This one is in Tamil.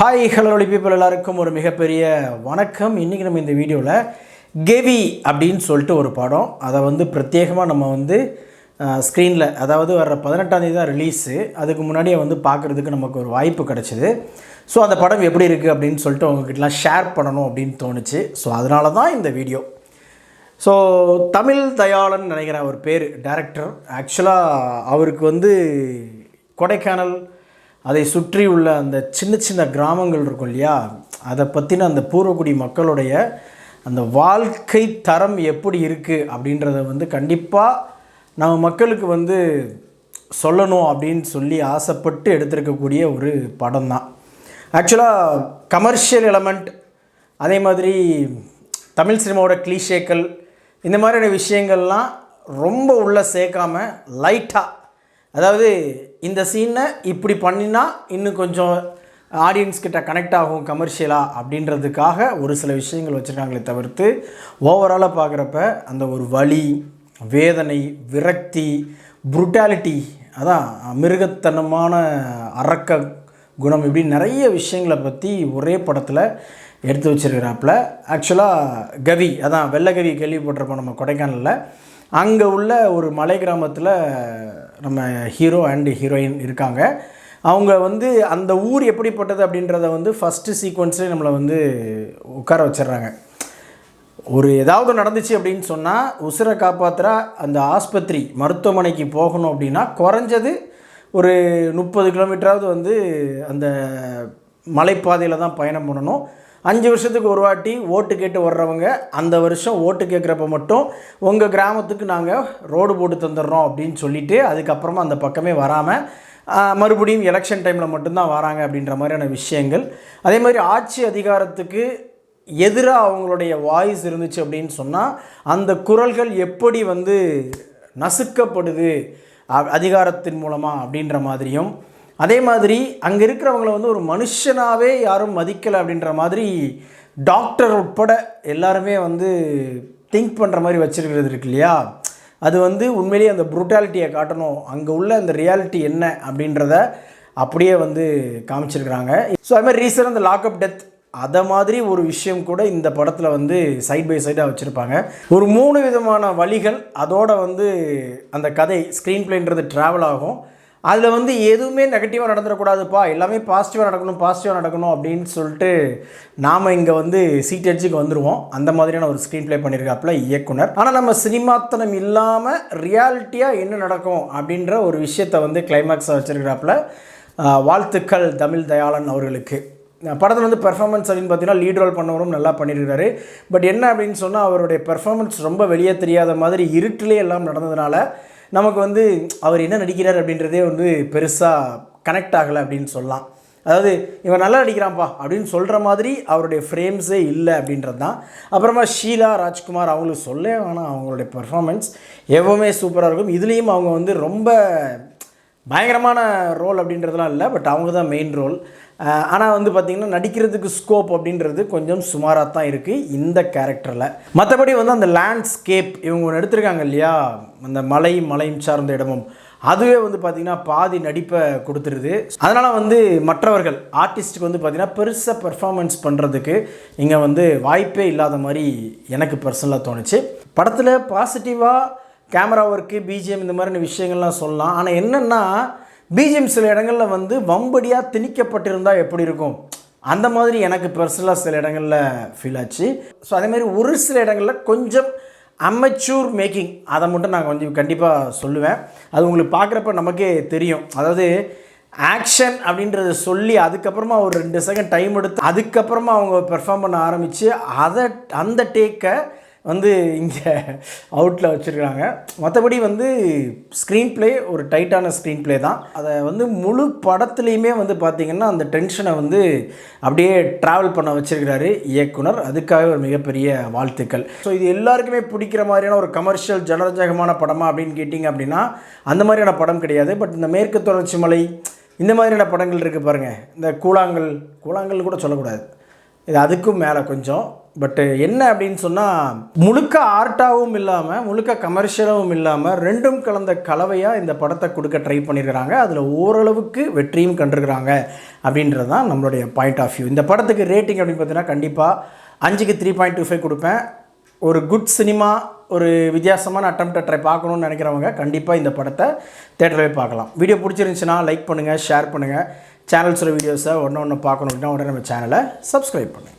ஹாய் ஹலோ பீப்புள் எல்லாருக்கும் ஒரு மிகப்பெரிய வணக்கம். இன்றைக்கி நம்ம இந்த வீடியோவில் கெவி அப்படின்னு சொல்லிட்டு ஒரு படம், அதை பிரத்யேகமாக நம்ம ஸ்க்ரீனில், அதாவது வர 18ஆம் தேதி தான் ரிலீஸு. அதுக்கு முன்னாடியே பார்க்குறதுக்கு நமக்கு ஒரு வாய்ப்பு கிடச்சிது. ஸோ அந்த படம் எப்படி இருக்குது அப்படின்னு சொல்லிட்டு உங்ககிட்டலாம் ஷேர் பண்ணணும் அப்படின்னு தோணுச்சு. ஸோ அதனால தான் இந்த வீடியோ. ஸோ தமிழ் தயாளன் நினைக்கிற ஒரு பேர் டைரக்டர். ஆக்சுவலாக அவருக்கு கொடைக்கானல் அதை சுற்றி உள்ள அந்த சின்ன சின்ன கிராமங்கள் இருக்கும் இல்லையா, அதை பற்றின அந்த பூர்வகுடி மக்களுடைய அந்த வாழ்க்கை தரம் எப்படி இருக்குது அப்படின்றத கண்டிப்பாக நம்ம மக்களுக்கு சொல்லணும் அப்படின்னு சொல்லி ஆசைப்பட்டு எடுத்திருக்கக்கூடிய ஒரு படம் தான். ஆக்சுவலாக கமர்ஷியல் எலமெண்ட், அதே மாதிரி தமிழ் சினிமாவோட கிளீஷேக்கள், இந்த மாதிரியான விஷயங்கள்லாம் ரொம்ப உள்ளே சேர்க்காமல் லைட்டாக, அதாவது இந்த சீனை இப்படி பண்ணினா இன்னும் கொஞ்சம் ஆடியன்ஸ் கிட்ட கனெக்ட் ஆகும் கமர்ஷியலாக அப்படின்றதுக்காக ஒரு சில விஷயங்கள் வச்சுருக்காங்களே தவிர்த்து, ஓவராலாக பார்க்குறப்ப அந்த ஒரு வலி, வேதனை, விரக்தி, புருட்டாலிட்டி, அதான் மிருகத்தனமான அரக்க குணம், இப்படி நிறைய விஷயங்களை பற்றி ஒரே படத்தில் எடுத்து வச்சுருக்கிறாப்புல. ஆக்சுவலாக கவி, அதான் வெள்ளகவி கேள்விப்பட்டிருப்போம் நம்ம கொடைக்கானலில். அங்கே உள்ள ஒரு மலை கிராமத்தில் நம்ம ஹீரோ அண்டு ஹீரோயின் இருக்காங்க. அவங்க அந்த ஊர் எப்படிப்பட்டது அப்படின்றத ஃபஸ்ட்டு சீக்வன்ஸே நம்மளை உட்கார வச்சிடுறாங்க. ஒரு ஏதாவது நடந்துச்சு அப்படின்னு சொன்னால் உசுரை காப்பாற்றுற அந்த ஆஸ்பத்திரி மருத்துவமனைக்கு போகணும் அப்படின்னா குறைஞ்சது ஒரு 30 கிலோமீட்டராவது அந்த மலைப்பாதையில் தான் பயணம் பண்ணணும். 5 வருஷத்துக்கு ஒரு வாட்டி ஓட்டு கேட்டு வர்றவங்க அந்த வருஷம் ஓட்டு கேட்குறப்ப மட்டும் உங்கள் கிராமத்துக்கு நாங்கள் ரோடு போட்டு தந்துடுறோம் அப்படின்னு சொல்லிவிட்டு அதுக்கப்புறமா அந்த பக்கமே வராமல் மறுபடியும் எலெக்ஷன் டைமில் மட்டும்தான் வராங்க அப்படின்ற மாதிரியான விஷயங்கள். அதே மாதிரி ஆட்சி அதிகாரத்துக்கு எதிராக அவங்களுடைய வாய்ஸ் இருந்துச்சு அப்படின்னு சொன்னால் அந்த குரல்கள் எப்படி நசுக்கப்படுது அதிகாரத்தின் மூலமாக அப்படின்ற மாதிரியும், அதே மாதிரி அங்கே இருக்கிறவங்கள ஒரு மனுஷனாகவே யாரும் மதிக்கலை அப்படின்ற மாதிரி டாக்டர் உட்பட எல்லாருமே திங்க் பண்ணுற மாதிரி வச்சுருக்கிறது இருக்கு இல்லையா, அது உண்மையிலேயே அந்த ப்ரூட்டாலிட்டியை காட்டணும், அங்கே உள்ள அந்த ரியாலிட்டி என்ன அப்படின்றத அப்படியே காமிச்சிருக்கிறாங்க. ஸோ அது மாதிரி ரீசன் அந்த லாக்அப் டெத், அதை மாதிரி ஒரு விஷயம் கூட இந்த படத்தில் சைட் பை சைடாக வச்சுருப்பாங்க. ஒரு 3 விதமான வழிகள், அதோட அந்த கதை ஸ்க்ரீன் பிளேன்றது ட்ராவல் ஆகும். அதில் எதுவுமே நெகட்டிவாக நடந்துடக்கூடாதுப்பா, எல்லாமே பாசிட்டிவாக நடக்கணும் அப்படின்னு சொல்லிட்டு நாம் இங்கே சீட் அடிச்சுக்கு வந்துடுவோம். அந்த மாதிரியான ஒரு ஸ்க்ரீன் ப்ளே பண்ணியிருக்காப்புல இயக்குனர். ஆனால் நம்ம சினிமாத்தனம் இல்லாமல் ரியாலிட்டியாக என்ன நடக்கும் அப்படின்ற ஒரு விஷயத்தை கிளைமேக்ஸாக வச்சுருக்கிறாப்புல. வாழ்த்துக்கள் தமிழ் தயாளன் அவர்களுக்கு. படத்தில் பெர்ஃபார்மன்ஸ் அப்படின்னு பார்த்தீங்கன்னா லீட் ரோல் பண்ணவரும் நல்லா பண்ணியிருக்காரு. பட் என்ன அப்படின்னு சொன்னால் அவருடைய பெர்ஃபார்மன்ஸ் ரொம்ப வெளியே தெரியாத மாதிரி இருட்டிலே எல்லாம் நடந்ததுனால நமக்கு அவர் என்ன நடிக்கிறார் அப்படின்றதே பெருசாக கனெக்ட் ஆகலை அப்படின்னு சொல்லலாம். அதாவது இவன் நல்லா நடிக்கிறான்ப்பா அப்படின்னு சொல்கிற மாதிரி அவருடைய ஃப்ரேம்ஸே இல்லை அப்படின்றது தான். அப்புறமா ஷீலா ராஜ்குமார், அவங்களுக்கு சொல்ல வேணாம், அவங்களுடைய பெர்ஃபார்மன்ஸ் எப்போவுமே சூப்பராக இருக்கும். இதுலேயும் அவங்க ரொம்ப பயங்கரமான ரோல் அப்படின்றதுலாம் இல்லை, பட் அவங்க தான் மெயின் ரோல். ஆனால் பார்த்திங்கன்னா நடிக்கிறதுக்கு ஸ்கோப் அப்படின்றது கொஞ்சம் சுமாராக தான் இருக்குது இந்த கேரக்டரில். மற்றபடி அந்த லேண்ட்ஸ்கேப் இவங்க ஒன்று எடுத்திருக்காங்க இல்லையா, அந்த மலையும் சார்ந்த இடமும், அதுவே பார்த்திங்கன்னா பாதி நடிப்பை கொடுத்துருது. அதனால் மற்றவர்கள் ஆர்டிஸ்ட்டுக்கு பார்த்திங்கன்னா பெருசாக பெர்ஃபார்மன்ஸ் பண்ணுறதுக்கு இங்கே வாய்ப்பே இல்லாத மாதிரி எனக்கு பர்சனலாக தோணுச்சு. படத்தில் பாசிட்டிவாக கேமரா ஒர்க்கு, பிஜிஎம், இந்த மாதிரியான விஷயங்கள்லாம் சொல்லலாம். ஆனால் என்னென்னா பிஜிஎம் சில இடங்களில் வம்படியாக திணிக்கப்பட்டிருந்தால் எப்படி இருக்கும், அந்த மாதிரி எனக்கு பர்சனலாக சில இடங்களில் ஃபீல் ஆச்சு. ஸோ அதேமாதிரி ஒரு சில இடங்களில் கொஞ்சம் அமெச்சூர் மேக்கிங், அதை மட்டும் நான் கொஞ்சம் கண்டிப்பாக சொல்லுவேன். அது உங்களுக்கு பார்க்குறப்ப நமக்கே தெரியும். அதாவது ஆக்ஷன் அப்படின்றத சொல்லி அதுக்கப்புறமா ஒரு 2 செகண்ட் டைம் எடுத்து அதுக்கப்புறமா அவங்க பெர்ஃபார்ம் பண்ண ஆரம்பித்து அந்த டேக்கை இங்கே அவுட்டில் வச்சுருக்காங்க. மற்றபடி ஸ்க்ரீன் ப்ளே ஒரு டைட்டான ஸ்க்ரீன் ப்ளே தான். அதை முழு படத்துலேயுமே பார்த்திங்கன்னா அந்த டென்ஷனை அப்படியே ட்ராவல் பண்ண வச்சுருக்கிறாரு இயக்குனர். அதுக்காக ஒரு மிகப்பெரிய வாழ்த்துக்கள். ஸோ இது எல்லாருக்குமே பிடிக்கிற மாதிரியான ஒரு கமர்ஷியல் ஜனரஞ்சகமான படமா அப்படின்னு கேட்டிங்க அப்படின்னா அந்த மாதிரியான படம் கிடையாது. பட் இந்த மேற்கு தொடர்ச்சி மலை, இந்த மாதிரியான படங்கள் இருக்குது பாருங்கள், இந்த கூழாங்கல் கூட சொல்லக்கூடாது, இது அதுக்கும் மேலே கொஞ்சம் பட்டு என்ன அப்படின்னு சொன்னால் முழுக்க ஆர்ட்டாகவும் இல்லாமல் முழுக்க கமர்ஷியலாகவும் இல்லாமல் ரெண்டும் கலந்த கலவையாக இந்த படத்தை கொடுக்க ட்ரை பண்ணியிருக்கிறாங்க. அதில் ஓரளவுக்கு வெற்றியும் கண்டிருக்கிறாங்க அப்படின்றது தான் நம்மளுடைய பாயிண்ட் ஆஃப் வியூ. இந்த படத்துக்கு ரேட்டிங் அப்படின்னு பார்த்தீங்கன்னா கண்டிப்பாக 5க்கு 3.25 கொடுப்பேன். ஒரு குட் சினிமா, ஒரு வித்தியாசமான அட்டம்ப்டை ட்ரை பார்க்கணுன்னு நினைக்கிறவங்க கண்டிப்பாக இந்த படத்தை தேட்டரில் பார்க்கலாம். வீடியோ பிடிச்சிருந்துச்சுன்னா லைக் பண்ணுங்கள், ஷேர் பண்ணுங்கள். சேனல்ஸில் வீடியோஸை ஒன்று பார்க்கணும் அப்படின்னா உடனே நம்ம சேனலை சப்ஸ்கிரைப் பண்ணுங்கள்.